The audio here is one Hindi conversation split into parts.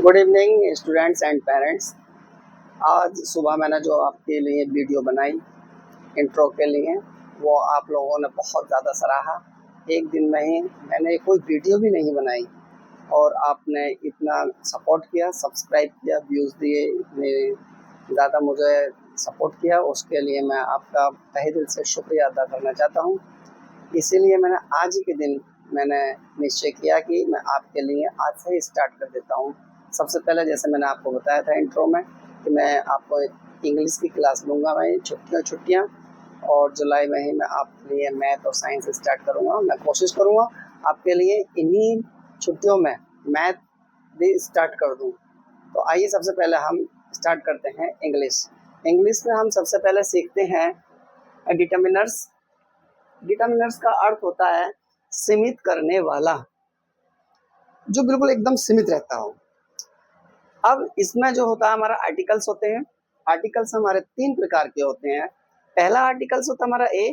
Good evening students and parents. आज सुबह मैंने जो आपके लिए वीडियो बनाई इंट्रो के लिए, वो आप लोगों ने बहुत ज़्यादा सराहा। एक दिन में ही मैंने कोई वीडियो भी नहीं बनाई और आपने इतना सपोर्ट किया, सब्सक्राइब किया, व्यूज़ दिए, इतने ज़्यादा मुझे सपोर्ट किया, उसके लिए मैं आपका तहे दिल से शुक्रिया अदा करना चाहता हूँ। इसीलिए मैंने आज ही के दिन मैंने निश्चय किया कि मैं आपके लिए आज से ही स्टार्ट कर देता हूँ। सबसे पहले जैसे मैंने आपको बताया था इंट्रो में कि मैं आपको इंग्लिश की क्लास लूँगा, मैं छुट्टियाँ और जुलाई में ही मैं आपके लिए मैथ और साइंस स्टार्ट करूँगा। मैं कोशिश करूँगा आपके लिए इन्हीं छुट्टियों में मैथ भी स्टार्ट कर दूँ। तो आइए सबसे पहले हम स्टार्ट करते हैं इंग्लिश। इंग्लिश में हम सबसे पहले सीखते हैं डिटर्मिनर्स। डिटर्मिनर्स का अर्थ होता है सीमित करने वाला, जो बिल्कुल एकदम सीमित रहता हो। अब इसमें जो होता है हमारा आर्टिकल्स होते हैं। आर्टिकल्स हमारे तीन प्रकार के होते हैं। पहला आर्टिकल्स होता है हमारा ए,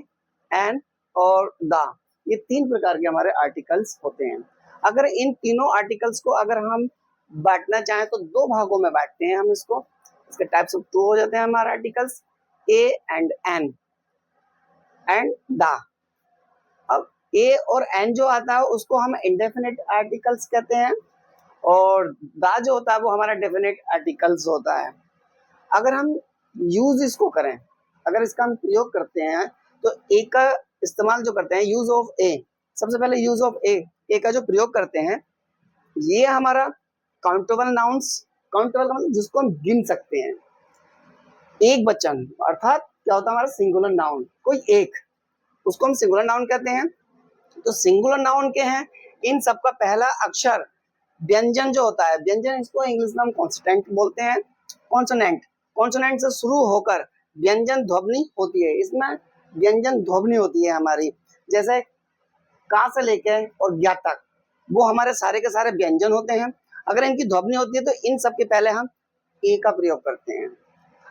एन और द। ये तीन प्रकार के हमारे आर्टिकल्स होते हैं। अगर इन तीनों आर्टिकल्स को अगर हम बांटना चाहें तो दो भागों में बांटते हैं हम इसको। इसके टाइप्स ऑफ टू हो जाते हैं हमारे articles, a and an and the. अब ए और एन जो आता है उसको हम इंडेफिनिट आर्टिकल्स कहते हैं और द जो होता है वो हमारा डेफिनेट आर्टिकल्स होता है। अगर हम यूज इसको करें, अगर इसका हम प्रयोग करते हैं तो ए का इस्तेमाल जो करते हैं, यूज ऑफ ए। सबसे पहले यूज ऑफ ए का जो प्रयोग करते हैं, ये हमारा काउंटेबल नाउन्स। काउंटेबल का मतलब जिसको हम गिन सकते हैं, एक वचन, अर्थात क्या होता है हमारा सिंगुलर नाउन, कोई एक, उसको हम सिंगुलर नाउन कहते हैं। तो सिंगुलर नाउन के हैं, इन सबका पहला अक्षर व्यंजन जो होता है, व्यंजन इसको इंग्लिश में हम कॉन्सोनेंट बोलते हैं। कॉन्सोनेंट, कॉन्सोनेंट से शुरू होकर व्यंजन ध्वनि होती है। इसमें व्यंजन ध्वनि होती है हमारी, जैसे का से लेके और ज्ञा तक, वो हमारे सारे के सारे व्यंजन होते हैं। अगर इनकी ध्वनि होती है तो इन सब के पहले हम ए का प्रयोग करते हैं।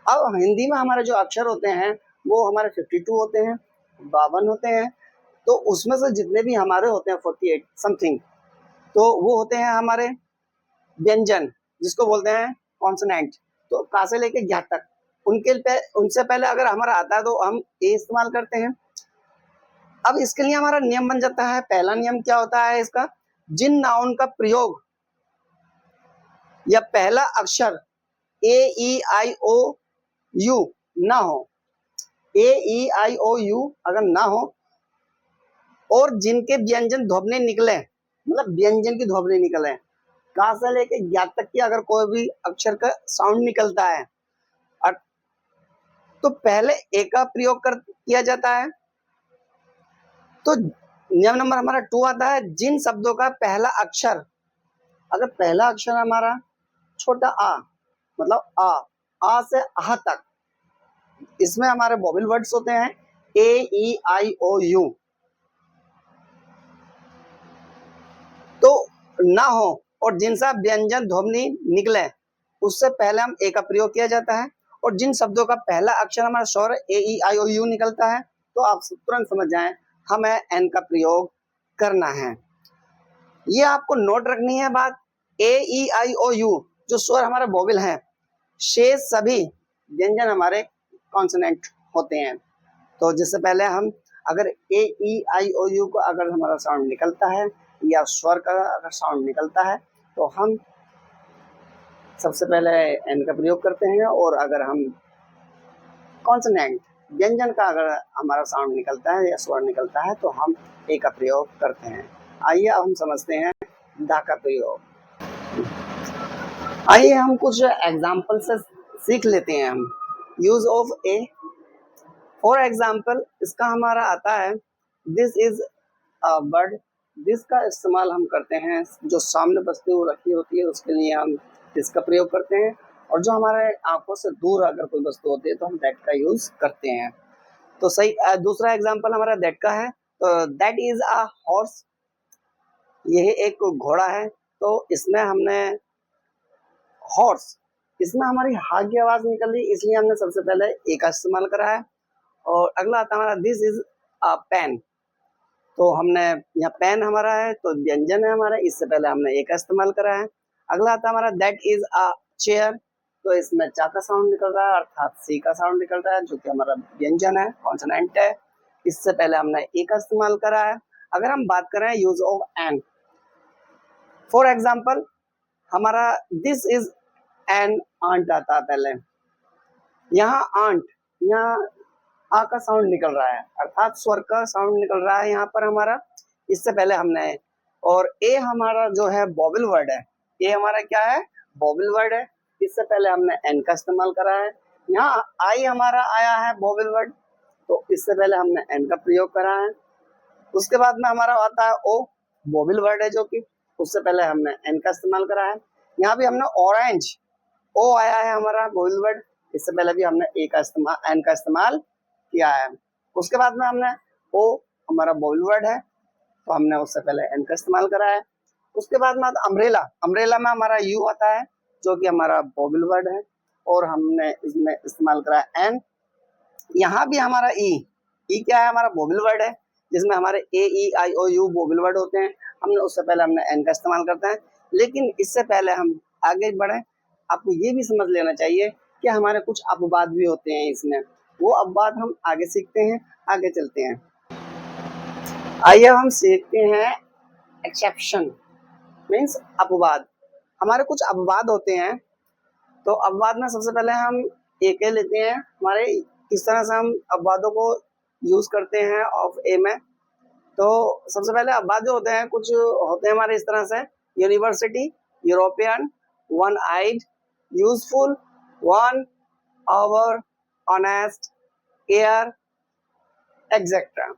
अब हिंदी में हमारे जो अक्षर होते हैं वो हमारे 52 होते हैं, 52 होते हैं। तो उसमें से जितने भी हमारे होते हैं 48 समथिंग, तो वो होते हैं हमारे व्यंजन, जिसको बोलते हैं कॉन्सोनेंट। तो का से लेके ज्ञा तक, उनसे पहले अगर हमारा आता है तो हम ए इस्तेमाल करते हैं। अब इसके लिए हमारा नियम बन जाता है। पहला नियम क्या होता है इसका, जिन नाउन का प्रयोग या पहला अक्षर ए ई आई ओ यू ना हो, ए ई आई ओ यू अगर ना हो और जिनके व्यंजन ध्वनि निकले, मतलब व्यंजन की ध्वनि निकले, का से लेके ज्ञा तक की अगर कोई भी अक्षर का साउंड निकलता है तो पहले ए का प्रयोग किया जाता है। तो नियम नंबर हमारा 2 आता है, जिन शब्दों का पहला अक्षर, अगर पहला अक्षर हमारा छोटा आ, मतलब आ से आह तक, इसमें हमारे वोवेल वर्ड्स होते हैं ए ई आई ओ यू, तो ना हो और जिनसा व्यंजन ध्वनि निकले उससे पहले हम ए का प्रयोग किया जाता है। और जिन शब्दों का पहला अक्षर हमारा स्वर ए ई आई ओ यू निकलता है तो आप तुरंत समझ जाएं हमें एन का प्रयोग करना है। ये आपको नोट रखनी है बात, ए ई आई ओ यू जो स्वर हमारे वोवेल हैं, शेष सभी व्यंजन हमारे कॉन्सोनेंट होते हैं। तो जिससे पहले हम अगर ए ई आई ओ यू को अगर हमारा साउंड निकलता है या स्वर का अगर साउंड निकलता है तो हम सबसे पहले एन का प्रयोग करते हैं, और अगर हम कॉन्सोनेंट व्यंजन का अगर हमारा साउंड निकलता है या स्वर निकलता है तो हम ए का प्रयोग करते हैं। आइए अब हम समझते हैं दा का प्रयोग। आइए हम कुछ एग्जाम्पल से सीख लेते हैं हम use of A. For example इसका हमारा आता है this is a bird. This का इस्तेमाल हम करते हैं जो सामने वस्तु रखी होती है उसके लिए हम इसका प्रयोग करते हैं, और जो हमारे आंखों से दूर अगर कोई वस्तु होती है तो हम दैट का यूज करते हैं। तो सही दूसरा एग्जाम्पल हमारा दैट का है, तो दैट इज अ हॉर्स, यह एक घोड़ा है। तो इसमें हमने हॉर्स, इसमें हमारी हा की आवाज निकल रही इसलिए हमने सबसे पहले ए का इस्तेमाल करा है। और अगला आता है हमारा दिस इज अ पेन, तो हमने यहाँ पेन हमारा है तो व्यंजन है हमारा, इससे पहले हमने ए का इस्तेमाल करा है। अगला आता है हमारा दैट इज अ चेयर, तो इसमें चा का साउंड निकल रहा है अर्थात सी का साउंड निकल रहा है जो कि हमारा व्यंजन है, कॉन्सोनेंट है। इससे पहले हमने ए का इस्तेमाल करा है। अगर हम बात करें use of an, for example हमारा दिस इज एन आंट आता है पहले, यहाँ आंट, यहाँ आ का साउंड निकल रहा है अर्थात स्वर का साउंड निकल रहा है यहाँ पर हमारा। इससे पहले हमने, और ए हमारा जो है वोवेल वर्ड है, ए हमारा क्या है, वोवेल वर्ड है। इससे पहले हमने एन का इस्तेमाल करा है। यहाँ आई हमारा आया है वोवेल वर्ड, तो इससे पहले हमने एन का प्रयोग करा है। उसके बाद में हमारा आता है ओ, वोवेल वर्ड है जो कि उससे पहले हमने एन का इस्तेमाल करा है। यहाँ भी हमने ऑरेंज, ओ आया है हमारा वोवेल वर्ड, इससे पहले भी हमने ए का इस्तेमाल, एन का इस्तेमाल किया है। उसके बाद में हमने ओ हमारा वोवेल वर्ड है तो हमने उससे पहले एन का इस्तेमाल करा है। उसके बाद में अम्ब्रेला, अम्ब्रेला में हमारा यू आता है जो कि हमारा वोवेल वर्ड है और हमने इसमें इस्तेमाल करा है एन। यहाँ भी हमारा ई क्या है, हमारा वोवेल वर्ड है जिसमें हमारे ए ई आई ओ यू वोवेल वर्ड होते हैं। हमने उससे पहले हमने एन का इस्तेमाल करते हैं। लेकिन इससे पहले हम आगे बढ़े, आपको ये भी समझ लेना चाहिए कि हमारे कुछ अपवाद भी होते हैं इसमें, वो अपवाद हम आगे सीखते हैं, आगे चलते हैं। आइए हम सीखते हैं एक्सेप्शन, मीन्स अपवाद। हमारे कुछ अपवाद होते हैं, तो अपवाद में सबसे पहले हम एक लेते हैं। हमारे किस तरह से हम अपवादों को यूज करते हैं ऑफ ए में, तो सबसे पहले अपवाद जो होते हैं कुछ होते हैं हमारे इस तरह से, university, European, one eyed, useful, one, hour, honest, air, etcetera.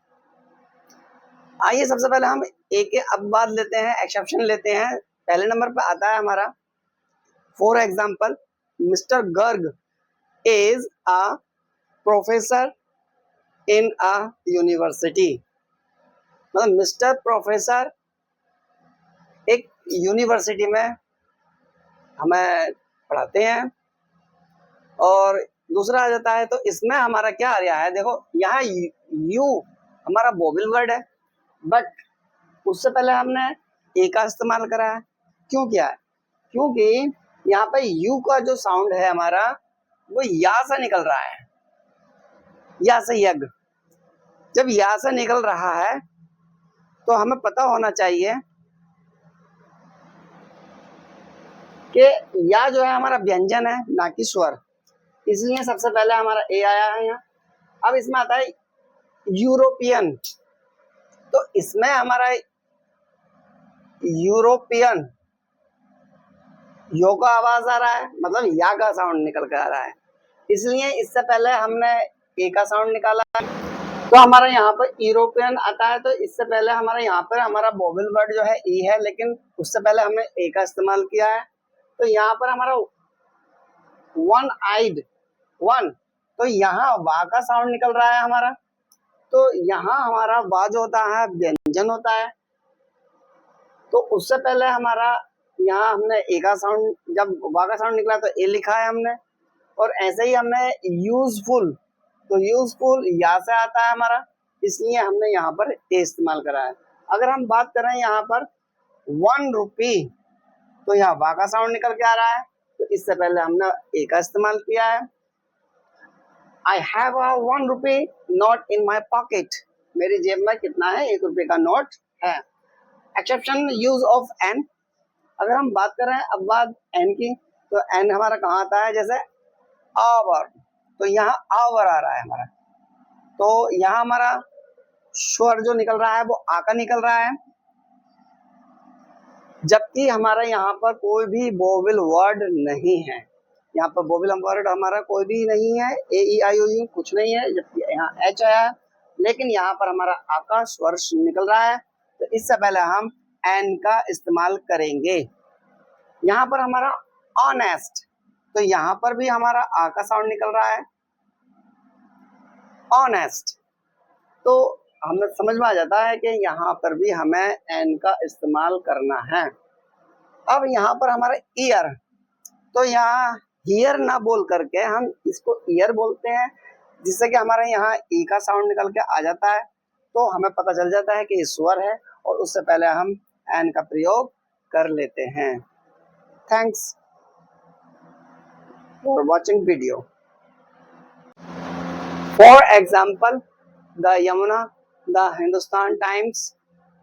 आइए सबसे पहले हम एक अपवाद लेते हैं, एक्सेप्शन लेते हैं। पहले नंबर पे आता है हमारा for example mister Garg is a professor in a university. मतलब मिस्टर प्रोफेसर एक यूनिवर्सिटी में हमें पढ़ाते हैं। और दूसरा आ जाता है, तो इसमें हमारा क्या आ रहा है, देखो यहाँ यू हमारा वोवेल वर्ड है, बट उससे पहले हमने ए का इस्तेमाल करा है। क्यों किया है, क्योंकि यहाँ पे यू का जो साउंड है हमारा वो या से निकल रहा है, या से यज्ञ। जब या से निकल रहा है तो हमें पता होना चाहिए कि या जो है हमारा व्यंजन है ना कि स्वर, इसलिए सबसे पहले हमारा ए आया है यहाँ। अब इसमें आता है यूरोपियन, तो इसमें हमारा यूरोपियन यो का आवाज आ रहा है, मतलब या का साउंड निकल कर आ रहा है, इसलिए इससे पहले हमने ए का साउंड निकाला है। तो हमारा यहाँ पर यूरोपियन आता है, तो इससे पहले हमारा यहाँ पर हमारा वोवेल वर्ड जो है ई है, लेकिन उससे पहले हमने ए का इस्तेमाल किया है। तो यहाँ पर हमारा वन आइड, वन, तो यहाँ वा का साउंड निकल रहा है हमारा, तो यहाँ हमारा वा जो होता है व्यंजन होता है। तो उससे पहले हमारा यहाँ हमने ए का साउंड, जब वा का साउंड निकला तो ए लिखा है हमने। और ऐसे ही हमने यूजफुल, तो यूजफुल या से आता है हमारा, इसलिए हमने यहाँ पर ए इस्तेमाल करा है। अगर हम बात करें यहाँ पर 1 रुपी, तो यहाँ वा का साउंड निकल के आ रहा है, तो इससे पहले हमने ए का इस्तेमाल किया है। I have a 1 rupee note in my pocket, मेरी जेब में कितना है, 1 रुपये का नोट है। एक्सेप्शन यूज ऑफ एन, अगर हम बात करें अपवाद एन की, तो एन हमारा कहाँ आता है, जैसे आवर, तो यहाँ आवर आ रहा है हमारा, तो यहाँ हमारा स्वर जो निकल रहा है वो आ का निकल रहा है, जबकि हमारा यहाँ पर कोई भी वोवेल वर्ड नहीं है। यहाँ पर वोवेल वर्ड हमारा कोई भी नहीं है, ए ई आई ओ यू कुछ नहीं है, जबकि यहाँ एच आया है, लेकिन यहाँ पर हमारा आ का स्वर निकल रहा है। तो इससे पहले हम एन का इस्तेमाल करेंगे। यहाँ पर हमारा ऑनेस्ट, तो यहाँ पर भी हमारा आ का साउंड निकल रहा है, ऑनेस्ट, तो हमें समझ में आ जाता है कि यहाँ पर भी हमें एन का इस्तेमाल करना है। अब यहाँ पर हमारा ईयर, तो यहाँ हियर ना बोल करके हम इसको ईयर बोलते हैं, जिससे कि हमारे यहाँ ई का साउंड निकल के आ जाता है, तो हमें पता चल जाता है कि ये स्वर है, और उससे पहले हम एन का प्रयोग कर लेते हैं। Thanks for watching video. For example, the Yamuna, the Hindustan Times,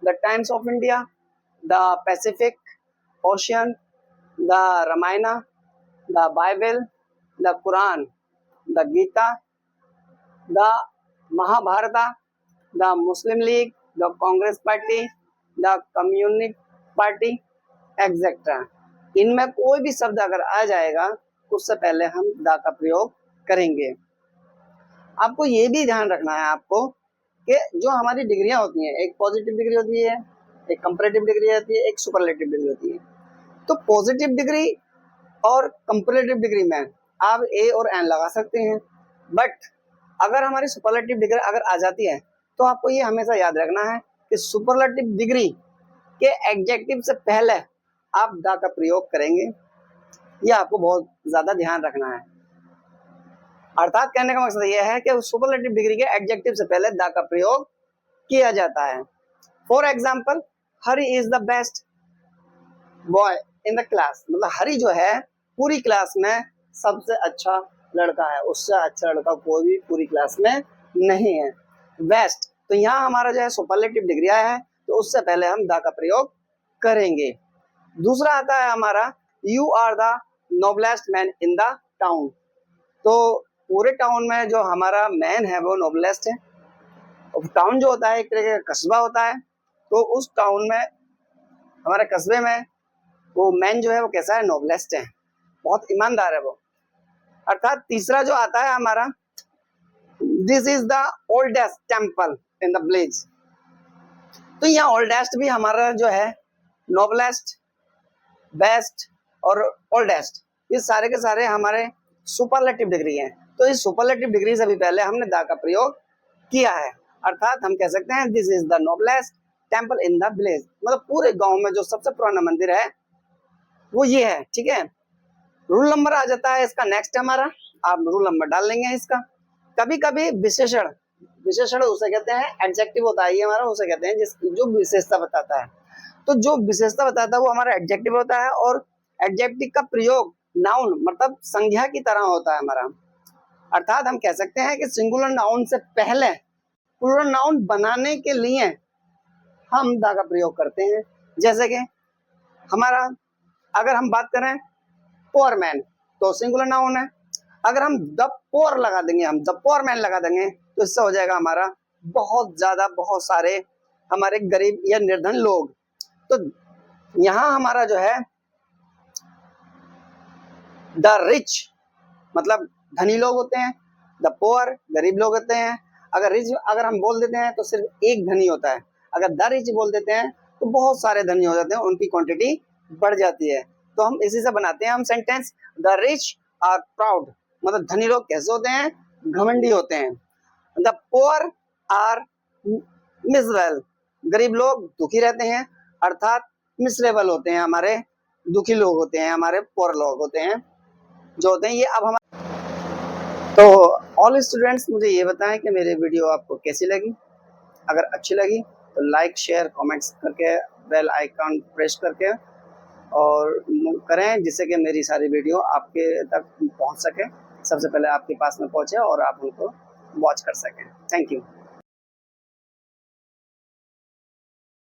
the Times of India, the Pacific Ocean, the Ramayana, the Bible, the Quran, the Gita, the Mahabharata, the Muslim League, the Congress Party, the Communist Party, etc. इनमें कोई भी शब्द अगर आ जाएगा उससे पहले हम द का प्रयोग करेंगे। आपको ये भी ध्यान रखना है आपको कि जो हमारी डिग्रियां होती हैं, एक पॉजिटिव डिग्री होती है, एक कंपैरेटिव डिग्री होती है, एक सुपरलेटिव डिग्री होती है। तो पॉजिटिव डिग्री और कंपैरेटिव डिग्री में आप ए और एन लगा सकते हैं, बट अगर हमारी सुपरलेटिव डिग्री अगर आ जाती है तो आपको ये हमेशा याद रखना है कि सुपरलेटिव डिग्री के एडजेक्टिव से पहले आप द का प्रयोग करेंगे। यह आपको बहुत ज्यादा ध्यान रखना है। अर्थात कहने का मकसद यह है कि सुपरलेटिव डिग्री के एडजेक्टिव से पहले द का प्रयोग किया जाता है। For example, Hari is the best boy in the class, मतलब हरी जो है पूरी क्लास में सबसे अच्छा लड़का है, उससे अच्छा लड़का कोई भी पूरी क्लास में नहीं है। बेस्ट, तो यहाँ हमारा जो है सुपरलेटिव डिग्री आया है तो उससे पहले हम द का प्रयोग करेंगे। दूसरा आता है हमारा you are the noblest man in the town. तो पूरे टाउन में जो हमारा मैन है वो नोबलेस्ट है। टाउन जो होता है एक तरह का कस्बा होता है, तो उस टाउन में हमारे कस्बे में वो मैन जो है वो कैसा है, नोबलेस्ट है, बहुत ईमानदार है वो। अर्थात तीसरा जो आता है हमारा, this is the oldest temple in the village. तो यहाँ ओल्डेस्ट भी हमारा जो है नोबलेस्ट, बेस्ट और ओल्डेस्ट, ये सारे के सारे हमारे सुपरलेटिव डिग्री हैं। तो इस सुपरलेटिव डिग्री से भी पहले हमने द का प्रयोग किया है। अर्थात हम कह सकते हैं this is the noblest temple in the village, मतलब पूरे गांव में जो सबसे पुराना मंदिर है वो ये है। ठीक है, रूल नंबर आ जाता है इसका नेक्स्ट हमारा, आप रूल नंबर डाल लेंगे इसका। कभी कभी विशेषण, विशेषण उसे कहते हैं, एडजेक्टिव होता है ये हमारा, उसे कहते हैं जिस जो विशेषता बताता है। तो जो विशेषता बताता है वो हमारा एडजेक्टिव होता है, और एडजेक्टिव का प्रयोग नाउन मतलब संज्ञा की तरह होता है हमारा। अर्थात हम कह सकते हैं कि सिंगुलर नाउन से पहले प्लूरल नाउन बनाने के लिए हम द का प्रयोग करते हैं। जैसे कि हमारा अगर हम बात करें पोअर मैन, तो सिंगुलर नाउन है। अगर हम द पोअर लगा देंगे, हम द पोअर मैन लगा देंगे, तो इससे हो जाएगा हमारा बहुत ज्यादा, बहुत सारे हमारे गरीब या निर्धन लोग। तो यहाँ हमारा जो है द रिच मतलब धनी लोग होते हैं, द पोअर गरीब लोग होते हैं। अगर रिच अगर हम बोल देते हैं तो सिर्फ एक धनी होता है, अगर द रिच बोल देते हैं तो बहुत सारे धनी हो जाते हैं, उनकी क्वांटिटी बढ़ जाती है। तो हम इसी से बनाते हैं हम sentence, the rich are proud, मतलब धनी लोग कैसे होते हैं, घमंडी होते हैं। द पोअर आर मिजरेबल, गरीब लोग दुखी रहते हैं, अर्थात मिसरेबल होते हैं, हमारे दुखी लोग होते हैं, हमारे पोअर लोग होते हैं जो होते हैं ये। अब हम तो ऑल स्टूडेंट्स मुझे ये बताएं कि मेरी वीडियो आपको कैसी लगी। अगर अच्छी लगी तो लाइक शेयर कमेंट्स करके बेल आइकन प्रेस करके और करें, जिससे कि मेरी सारी वीडियो आपके तक पहुंच सके, सबसे पहले आपके पास में पहुंचे और आप उनको वॉच कर सकें। Thank you.